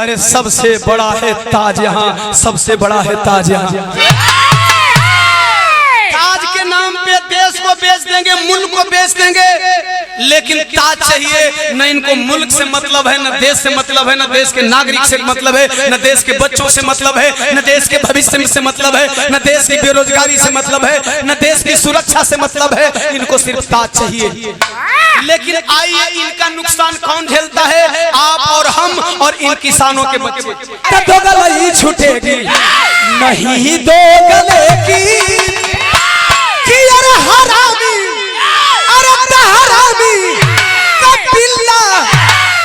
अरे सबसे बड़ा है ताज यहाँ, सबसे बड़ा है ताज यहाँ। ताज के नाम पे देश को बेच देंगे, मुल्क को बेच देंगे, लेकिन ताज चाहिए। न इनको मुल्क से मतलब है, न देश से मतलब है, न देश के नागरिक से मतलब है, न देश के बच्चों से मतलब है, न देश के भविष्य से मतलब है, न देश की बेरोजगारी से मतलब है, न देश की सुरक्षा से मतलब है। इनको सिर्फ ताज चाहिए। लेकिन आइए, इनका नुकसान कौन झेलता है? आप और हम और इन किसानों के बच्चे। दो गले छूटेगी नहीं, दो गले की अरे हरामी, अरे हरामी का पिल्ला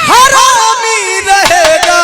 हरामी रहेगा।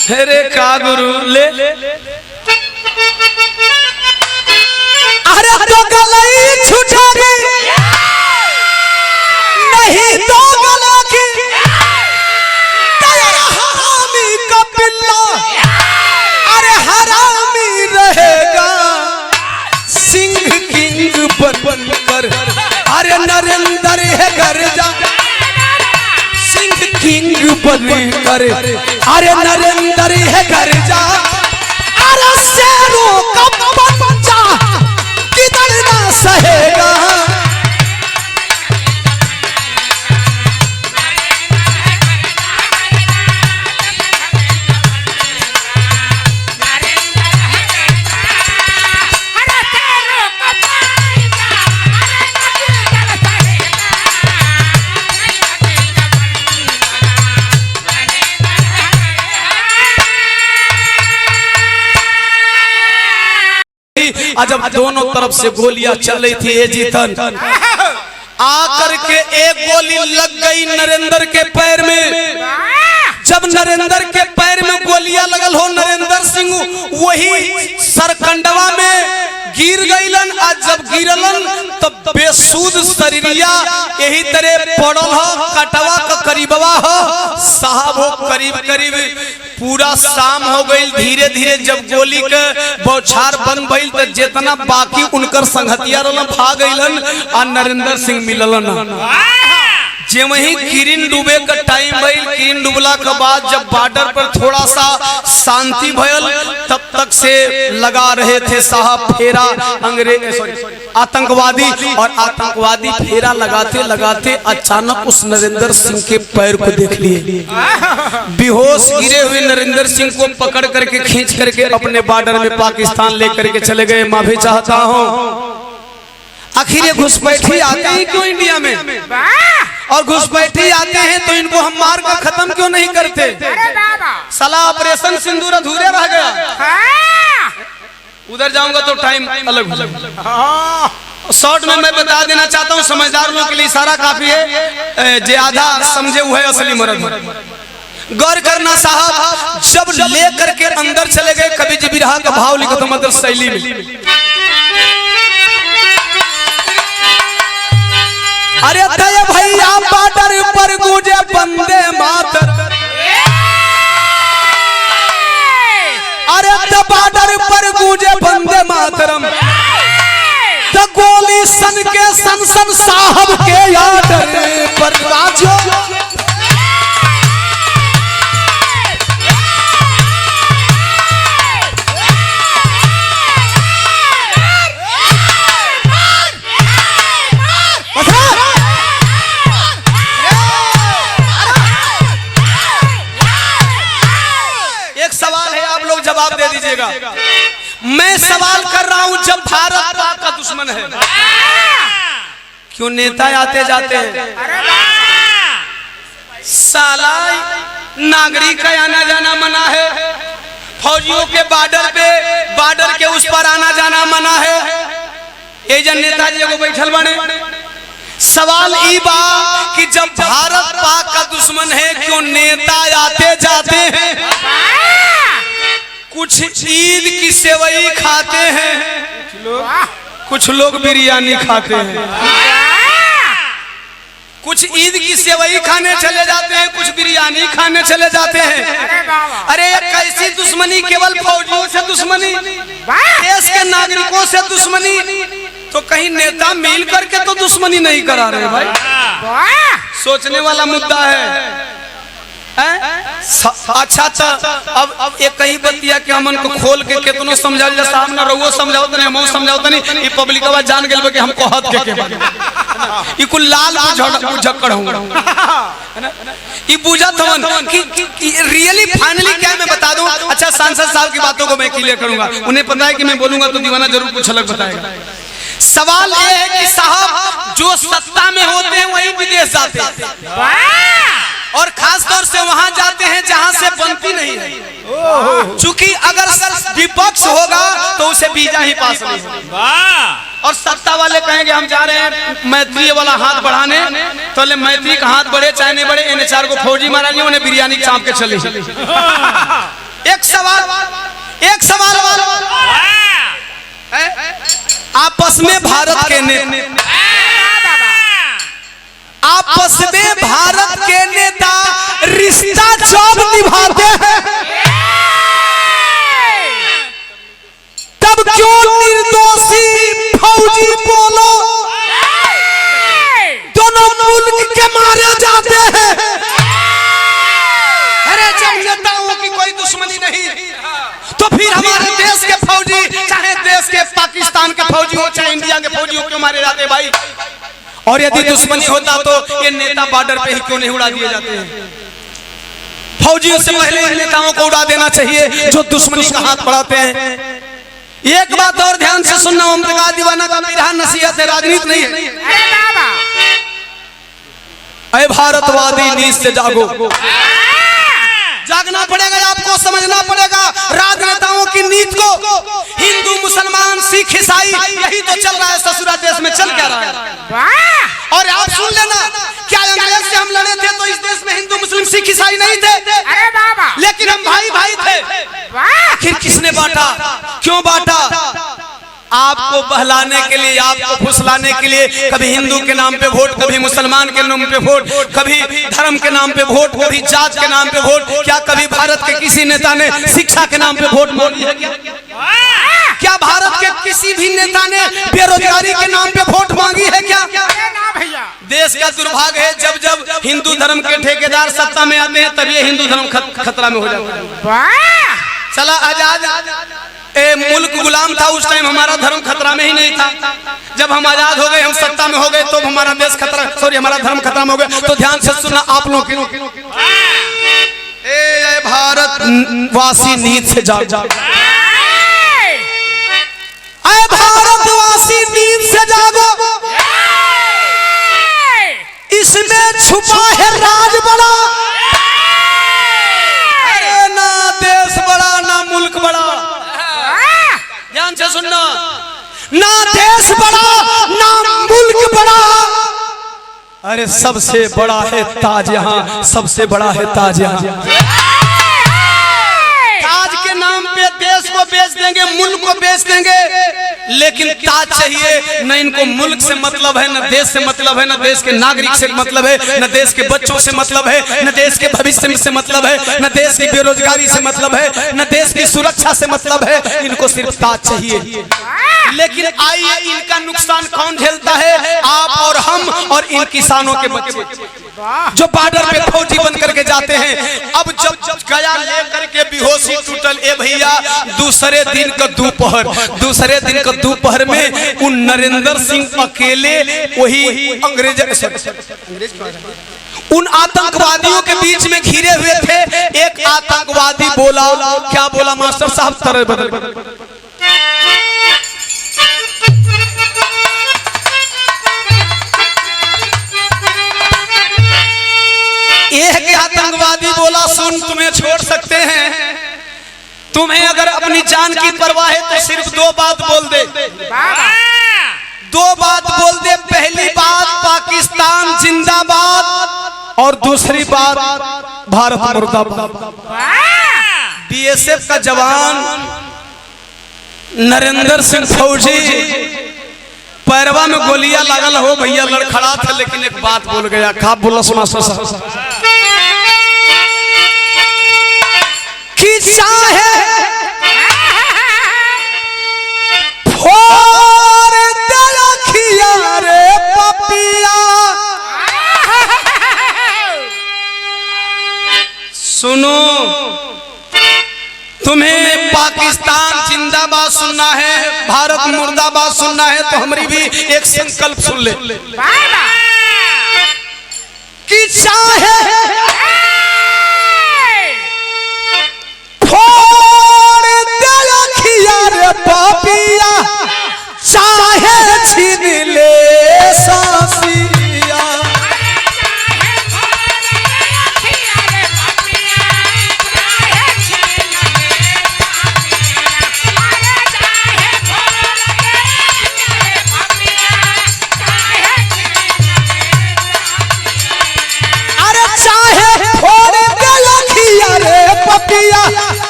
अरे का गुरु ले, अरे तो गले छूटेगी नहीं, तो गले की हरामी का पिल्ला अरे हरामी रहेगा। सिंह किंग बनकर अरे नरेंद्र है घर जा, किंग बनकर अरे नरेंद्र है घर जा। अरे शेरों का बच्चा किधर ना सहेगा। जब दोनों तरफ से गोलियां चल रही थी, ए जीतन आकर के एक गोली लग गई नरेंद्र के पैर में। जब नरेंद्र के पैर में गोलियां लगल हो, नरेंद्र सिंह वही सरकंडवा में गिर गईलन। आज जब गिरलन तब बेसुध शरीरिया यही तरह पड़ल हो, कटवा का करीबवा हो साहब हो। करीब करीब पूरा शाम हो गई। धीरे धीरे जब गोली के बौछार बंद भइल तो जितना बाकी उनकर संगतिया रहलन भाग गईलन आ नरेंद्र सिंह मिललन। जे वही किरण डूबे का टाइम भइल, किरण डूबला के बाद जब बॉर्डर पर थोड़ा सा शांति भयल, तब तक से लगा रहे थे साहब फेरा अंग्रेज आतंकवादी। और आतंकवादी फेरा लगाते लगाते अचानक उस नरेंद्र सिंह के पैर को देख लिए। बेहोश गिरे हुए नरेंद्र सिंह को पकड़ करके खींच करके अपने बॉर्डर में पाकिस्तान लेकर के चले गए। माफी चाहता हूँ, आखिर ये घुसपैठी आते हैं क्यों इंडिया में? और घुसपैठी आते हैं तो इनको हम मार कर खत्म क्यों नहीं करते? साला ऑपरेशन सिंदूर अधूरे रह गया। उधर जाऊंगा तो टाइम अलग हो। शॉर्ट में मैं बता देना चाहता हूँ, समझदार लोगों के लिए इशारा काफी है, ज्यादा समझे हुए असली मर्द। गौर करना साहब, जब लेकर के अंदर चले गए, कभी जी बिरहा का भाव लिखो तो मतलब शैली में। अरे तय भैया बॉर्डर पर गूंजे वंदे मातरम, अरे बॉर्डर पर गूंजे वंदे मातरम, तो गोली सन के सन साहब के याद पर बाजो। जवाब दे दीजिएगा। मैं सवाल कर रहा हूं, जब भारत पाक का दुश्मन है, क्यों नेता आते जाते हैं? साला नागरिक का आना जाना मना है, फौजियों के बॉर्डर के उस पर आना जाना मना है। ये जन नेताजी को बैठल बने। सवाल ई बा कि जब भारत पाक का दुश्मन है क्यों नेता आते जाते हैं, कुछ ईद की सेवई खाते हैं, कुछ लोग बिरयानी खाते हैं, कुछ ईद की सेवई खाने चले जाते हैं, कुछ बिरयानी खाने चले जाते हैं। अरे कैसी दुश्मनी, केवल फौजियों से दुश्मनी, देश के नागरिकों से दुश्मनी, तो कहीं नेता मिल करके तो दुश्मनी नहीं करा रहे भाई। सोचने वाला मुद्दा है। अच्छा था अब एक कहीं बतिया के हमन को खोल के कितनो समझा जा सामने रहुओ समझाओ तने हम समझाओ तने ई पब्लिकवा जान गेल कि हम कहत के ई कुल लाल झक्कड़ हूं है ना, ई बुझा थवन कि रियली फाइनली क्या मैं बता दूं। अच्छा सांसद साहब की बातों को मैं क्लियर करूंगा, उन्हें पता है कि मैं बोलूंगा तो दीवाना जरूर कुछ अलग बताएगा। सवाल ये है कि साहब जो सत्ता में होते हैं वही विदेश जाते हैं और खास तौर से वहां जाते हैं जहां से बनती नहीं है, चूंकि अगर विपक्ष होगा तो उसे वीजा ही पास नहीं होगा। और सत्ता वाले कहेंगे हम जा रहे हैं मैत्री वाला हाथ बढ़ाने, तो ले मैत्री का हाथ बढ़े चाहे नहीं बढ़े, इन चार को फौजी मारा नहीं, उन्हें बिरयानी चाप के चले। एक सवाल आपस में भारत के नेता रिश्ता जब निभाते हैं तब क्यों निर्दोषी फौजी बोलो दोनों मुल्क के मारे जाते हैं। अरे जब नेताओं की कोई दुश्मनी नहीं तो फिर हमारे देश के फौजी, चाहे देश के पाकिस्तान के फौजी हो चाहे इंडिया के फौजी हो, क्यों मारे जाते हैं भाई। और यदि दुश्मनी होता तो ये नेता बॉर्डर पे ही क्यों नहीं उड़ा दिए जाते हैं। फौजियों से पहले नेताओं को उड़ा देना चाहिए जो दुश्मनी का हाथ बढ़ाते हैं। एक बात और ध्यान से सुनना, ओम प्रकाश दीवाना का मेरा नसीहत है, राजनीति नहीं है। अरे भारतवादी नींद से जागो, जागना पड़ेगा, आपको समझना पड़ेगा राजनेताओं की नीति को। हिंदू मुसलमान सिख ईसाई यही तो चल रहा है, ससुरा देश में चल क्या रहा है। और आप सुन लेना, क्या अंग्रेज से हम लड़े थे तो इस देश में हिंदू मुस्लिम सिख ईसाई नहीं थे, अरे बाबा, लेकिन हम भाई भाई थे। आखिर किसने बांटा, क्यों बांटा? आपको बहलाने के लिए, आपको फुसलाने के लिए, कभी हिंदू के नाम पे वोट, कभी मुसलमान के नाम पे वोट, कभी धर्म के नाम पे वोट, कभी जात के नाम पे वोट। क्या कभी भारत के किसी नेता ने शिक्षा के नाम पे वोट मांगी है? क्या भारत के किसी भी नेता ने बेरोजगारी के नाम पे वोट मांगी है? क्या देश का दुर्भाग्य है, जब जब हिंदू धर्म के ठेकेदार सत्ता में आते हैं तब ये हिंदू धर्म खतरा में हो जाता है। चला आजाद मुल्क गुलाम था, उस टाइम हमारा धर्म खतरा में ही नहीं था। जब हम आजाद हो गए, हम सत्ता में हो गए, तो हमारा देश खतरा, सॉरी हमारा धर्म खतरा में हो गया। तो ध्यान से सुनना आप लोग, भारत वासी नींद से जाग, भारतवासी नींद से जागो, इसमें छुपा है राज बड़ा। अरे ना देश बड़ा ना मुल्क बड़ा, ध्यान से सुनना, ना देश बड़ा ना मुल्क बड़ा, अरे सबसे बड़ा है ताज यहाँ, सबसे बड़ा है ताज यहाँ। ताज के नाम पे देश को बेच देंगे, मुल्क को बेच देंगे, लेकिन ताज चाहिए। न इनको मुल्क से मतलब है, न देश से मतलब है, न देश के नागरिक से मतलब है, न देश के बच्चों से मतलब है, न देश के भविष्य से मतलब है, न देश की बेरोजगारी से मतलब है, न देश की सुरक्षा से मतलब है। इनको सिर्फ ताज चाहिए। लेकिन आइए, इनका नुकसान कौन झेलता है? आप और हम और इन किसानों के बच्चे जो बॉर्डर पे फौजी बन करके जाते हैं। अब जब गया लेकर के बेहोशी टूटल, ए भैया दूसरे दिन का दोपहर में उन नरेंद्र सिंह अकेले वही अंग्रेज उन आतंकवादियों के बीच में घिरे हुए थे। एक आतंकवादी बोला, क्या बोला मास्टर साहब? तरह बदल एक आतंकवादी बोला, सुन तुम्हें छोड़ सकते हैं, तुम्हें अगर अपनी जान की परवाह है तो सिर्फ दो बात बोल दे, दो बात बोल दे। पहली बात, पाकिस्तान जिंदाबाद, और दूसरी बात, भारत मुर्दाबाद। बीएसएफ का जवान नरेंद्र सिंह फौजी पैरवा में गोलियां लागल हो भैया, लड़खड़ा था, लेकिन एक बात बोल गया। खा बोला मास्टर साहब कि चाहे फोड़ दे रखिया रे पपिया। सुनो, तुम्हें पाकिस्तान जिंदाबाद सुनना है, भारत मुर्दाबाद सुनना है, तो हमारी भी एक संकल्प सुन ले कि चाहे फोड़ दे रखिया रे पापिया, चाहे छीन ले सांसिया।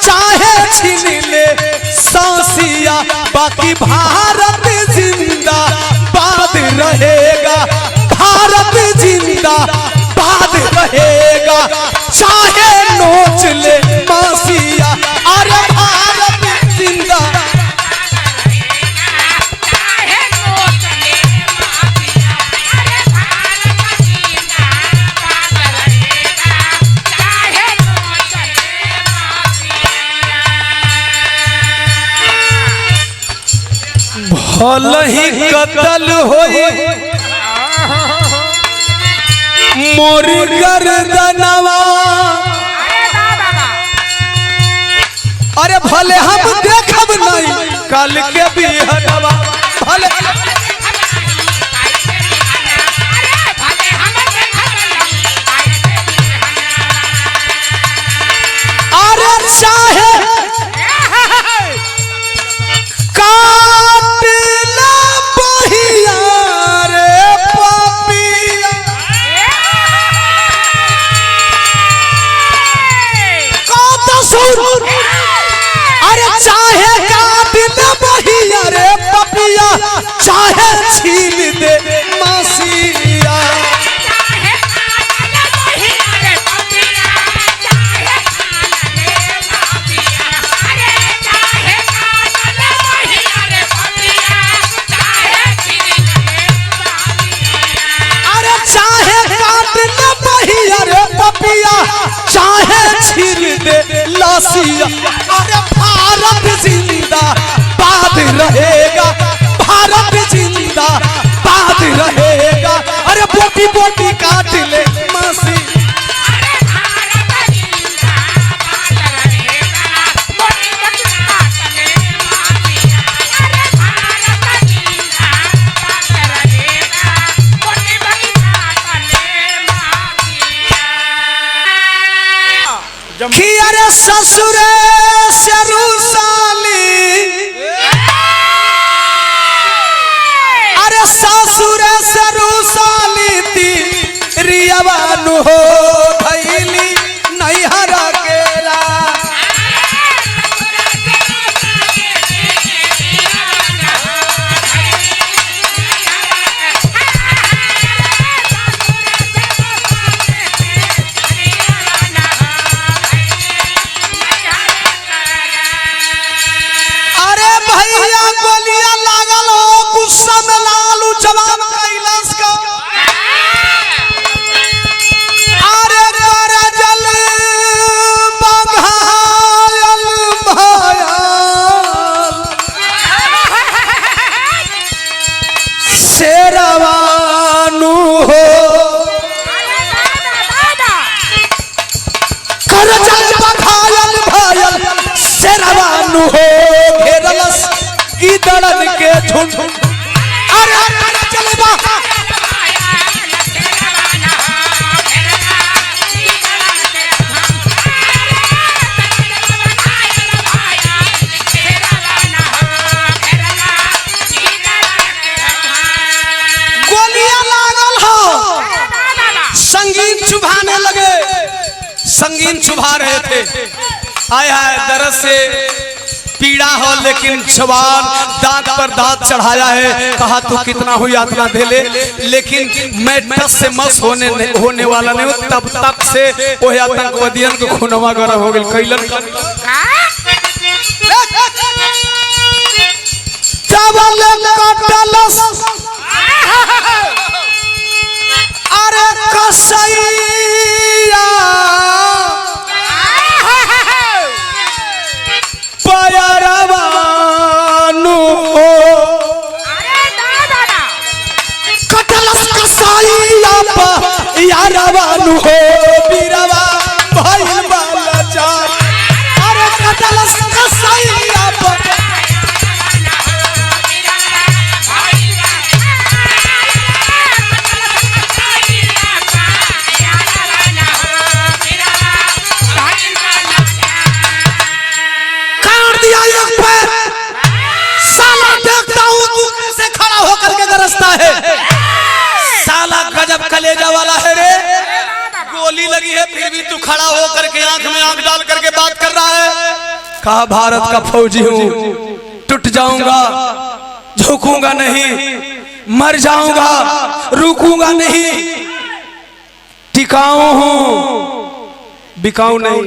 चाहे छीन ले सांसिया, बाकी भारत जिंदाबाद रहेगा, भारत जिंदाबाद रहेगा। चाहे नोच ले मासिया, अरे भारत जिंदाबाद। भल ही कतल होई मोर गर्दनवा, अरे भले हम देखब नहीं कल के बिहनवा, भले अरे चाहे चाहे छीन दे मासिया। अरे चाहे काट ले बहिया रे पपिया, चाहे छीन दे लासिया। अरे भारत जिंदाबाद रहेगा, भारत जिंदाबाद रहेगा। अरे बोटी बोटी काट ले मासी। अरे ससुरे से रूसाली, अरे ससुरे से रूसाली ती रियावानु हो भैली नैहरा केरा। अरे भैया गोलियां लागल हो, गुस्सा में लागल जवान कैलाश का। अरे करजल बघायल भयाल, शेरवानु हो करजल बघायल भयाल, शेरवानु हो घेरलस की दड़न के झुंड। अरे करजल गोलियां लागल हो, संगीत चुभाने लगे, संगीन चुभा रहे थे। आय हाय दर्द से पीड़ा हो, लेकिन जवान दांत पर दांत चढ़ाया है। कहा तू कितना हो यातना दे ले, लेकिन मैं टस से मस होने वाला नहीं हूँ। तब तक से वो आतंकवादियों को खुनवा गरम हो गई। कैलन अरे कसैया पयरवानु हो, कटलस कसैया पयरवानु हो, बीरवा भइल बाला जान। अरे कटलस कसैया है। साला गजब कलेजा वाला है रे, गोली लगी है फिर भी तू खड़ा होकर के आंख में आंख डाल करके बात कर रहा है। कहा भारत का फौजी हूँ, टूट जाऊंगा, झुकूंगा नहीं, मर जाऊंगा, रुकूंगा नहीं, टिकाऊ हूँ बिकाऊ नहीं,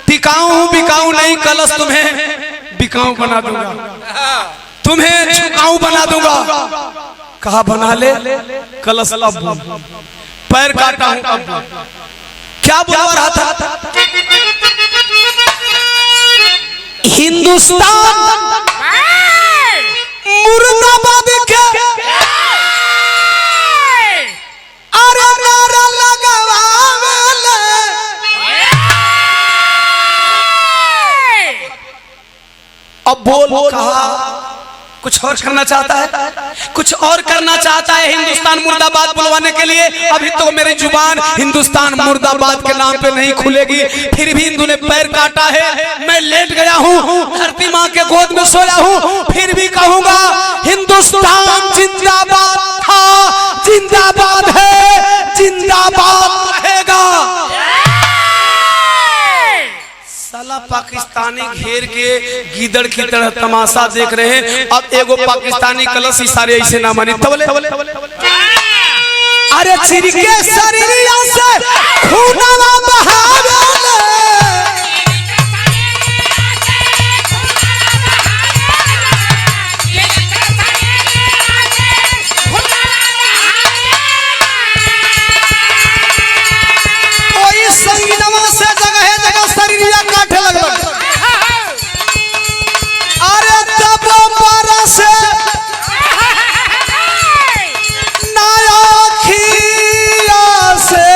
टिकाऊ हूँ बिकाऊ नहीं। कलश तुम्हें बिकाऊ बना दूंगा, तुम्हें झुकाऊ बना दूंगा। कहा बना ले कलश, अब पैर काटा हूं। अब क्या बुला रहा था? हिंदुस्तान मुर्दाबाद के अरे नारा लगावाले, अब बोल कहा कुछ और करना चाहता है, कुछ और करना चाहता है हिंदुस्तान मुर्दाबाद बुलवाने के लिए। अभी तो मेरी जुबान हिंदुस्तान मुर्दाबाद के नाम पे नहीं खुलेगी। फिर भी हिंदू ने पैर काटा है, मैं लेट गया हूँ, धरती माँ के गोद में सोया हूँ, फिर भी कहूंगा हिंदुस्तान जिंदाबाद था, जिंदाबाद है, जिंदाबाद रहेगा। साला पाकिस्तानी घेर के गीदड़ की तरह तमाशा देख रहे हैं। अब एगो पाकिस्तानी कलश इशारे ऐसे ना मानी तवले, अरे चिर के शरीरिया से खूनवा बहावे, कोई संगीनवा से जगह जगह शरीरिया काटे लगल। अरे तब परसे नायखिया से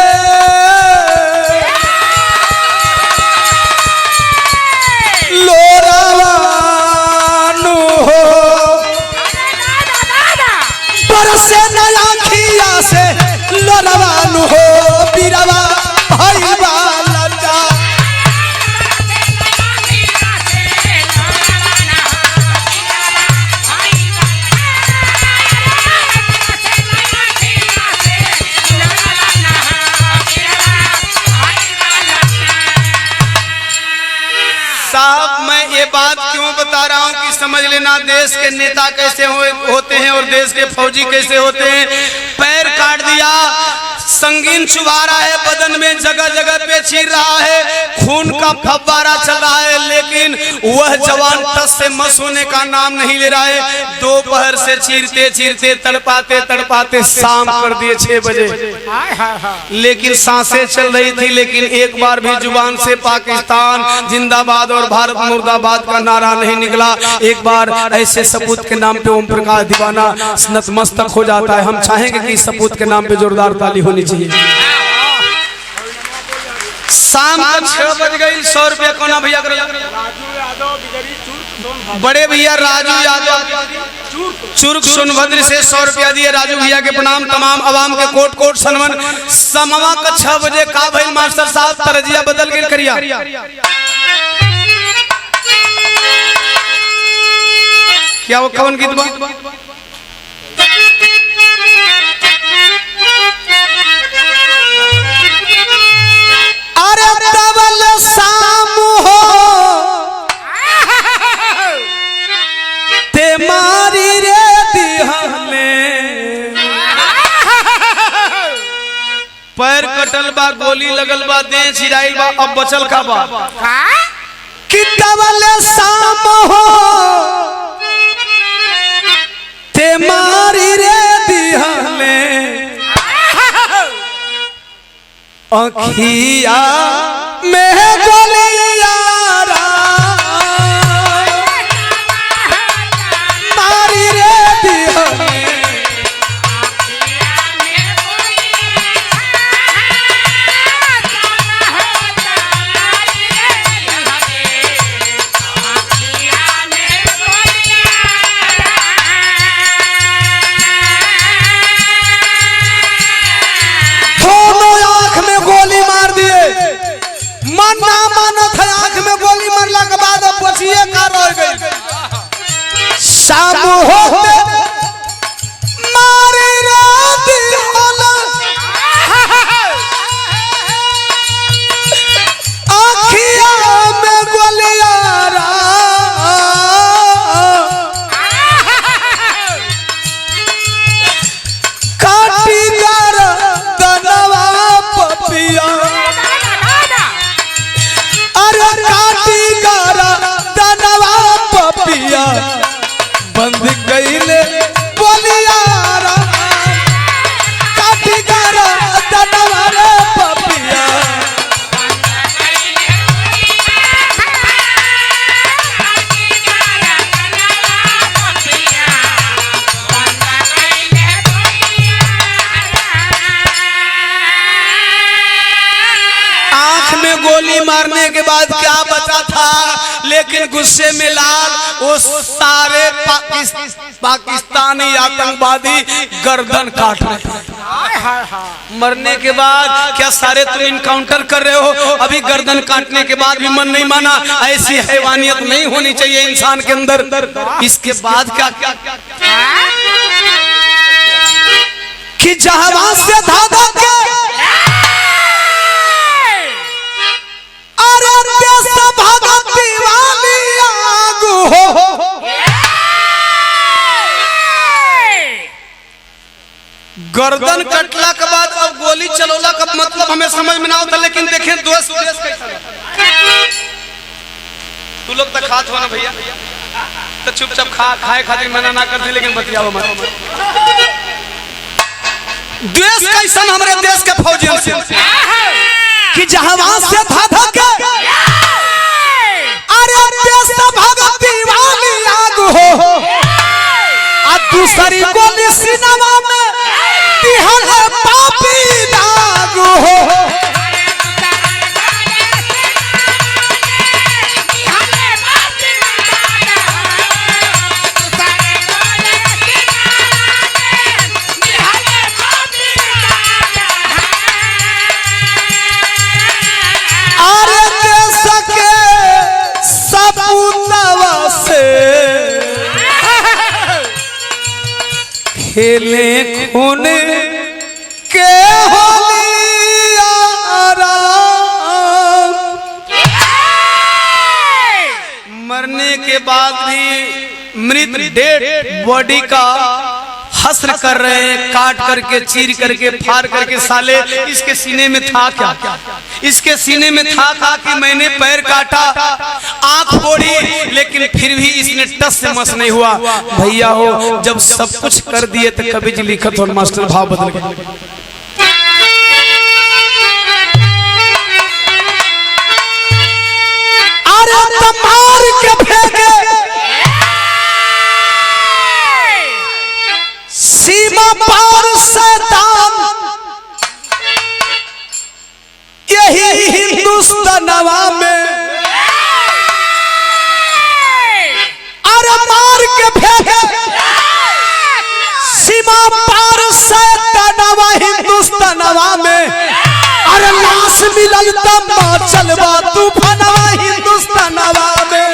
लोरावानु हो, परसे नायखिया से लोरावानु हो, बीरवा भाई वाला जा। साहब मैं ये बात क्यों बता रहा हूँ कि समझ लेना देश के नेता कैसे होते हैं और देश के फौजी कैसे होते हैं। पैर काट दिया, संगीन चुभा रहा है, बदन में जगह जगह पे चीर रहा है, खून का फव्वारा चल रहा है, लेकिन वह जवान टस से मस होने का नाम नहीं ले रहा है। दोपहर से चीरते चीरते तड़पाते तड़पाते शाम कर दिए 6 बजे, लेकिन सांसें चल रही थी, लेकिन एक बार भी जुबान से पाकिस्तान जिंदाबाद और भारत मुर्दाबाद का नारा नहीं निकला। एक बार ऐसे सपूत के नाम पे ओम प्रकाश दीवाना नतमस्तक हो जाता है। हम चाहेंगे कि सपूत के नाम पे जोरदार ताली होनी चाहिए। शाम को 6 बज गई। 100 रुपया कोना भैया करो, बड़े भैया राजू यादव चुर्क सोनभद्र से 100 रुपया दिए। राजू भैया के प्रणाम। तमाम आवाम के कोट कोट सनमन। समवा का 6 बजे का भाई मास्टर साहब तरजिया बदल के करिया। क्या वो कौन गीत बा? पैर कटल बा, गोली लगल बा, देह छिराइल बा, अब बचल का बा कि तवले शाम हो ते मारी रे दिहले अखिया में गोलिया मारी रे दिहले ना मानत है। आंख में गोली मारला के बाद अब बचिए का रह गई। शाम होते मारी रात होला आँखिया में गोलिया काटी कर दनवा पपिया बंद गईले बोलियारा काटी कर दनवा रे पपिया आंख में गोली मारने के बाद क्या बचा था, लेकिन गुस्से में लाल वो सारे पाकिस्तानी आतंकवादी गर्दन काट रहे। मरने के बाद क्या सारे तुम इनकाउंटर कर रहे हो, अभी गर्दन काटने के बाद भी मन नहीं माना। ऐसी हैवानियत नहीं होनी चाहिए इंसान के अंदर। इसके बाद क्या कि जहां से धागा के भगती वाली आग हो गर्दन कटला के बाद अब गोली चलौला का मतलब हमें समझ में ना होता। लेकिन देखें दोस्त तू लोग तक खात हो ना भैया, तो चुपचाप खाए खातिर मना ना करती, लेकिन बतियाओ मत। देश कैसन हमारे देश के फौजियों से कि जहां से धाधा के अरे देश भगती वाली आग हो आ दूसरी गोली सिनेमा में दिहले पापी दाग हो। खेले खून के मरने के बाद भी मृत डेड बॉडी का हस्र कर रहे हैं, काट करके, चीर करके, फाड़ करके। साले इसके सीने में था क्या, इसके सीने में था कि मैंने पैर काटा, आंख फोड़ी, लेकिन फिर भी इसने टस से मस नहीं हुआ। भैया हो जब सब कुछ कर दिए तो कभी जी लिखत और मास्टर भाव बदल गए। अरे तमार के फेंके सीमा पार शैतान यही हिंदुस्तानवा में अरे मार के फेंके सीमा पार शैतानवा हिंदुस्तानवा में अरे लाश मिलल तब चलवा तूफानवा हिंदुस्तानवा में।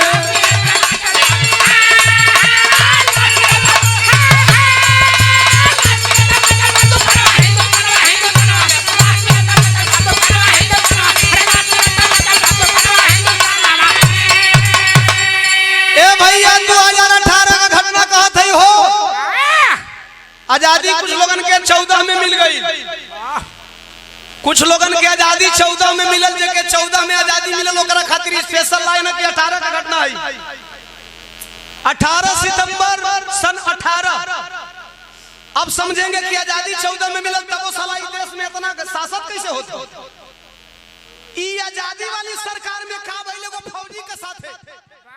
आजादी कुछ लोगन के 14 में मिल गई, कुछ लोगन के आजादी 14 में मिलल, जे के 14 में आजादी मिलल ओकरा खातिर स्पेशल लाइन की 18 का घटना है। 18 सितंबर सन 18। अब समझेंगे कि आजादी 14 में मिलल, तब वो साला इस देश में इतना शासक कैसे होता। ई आजादी वाली सरकार में का भइले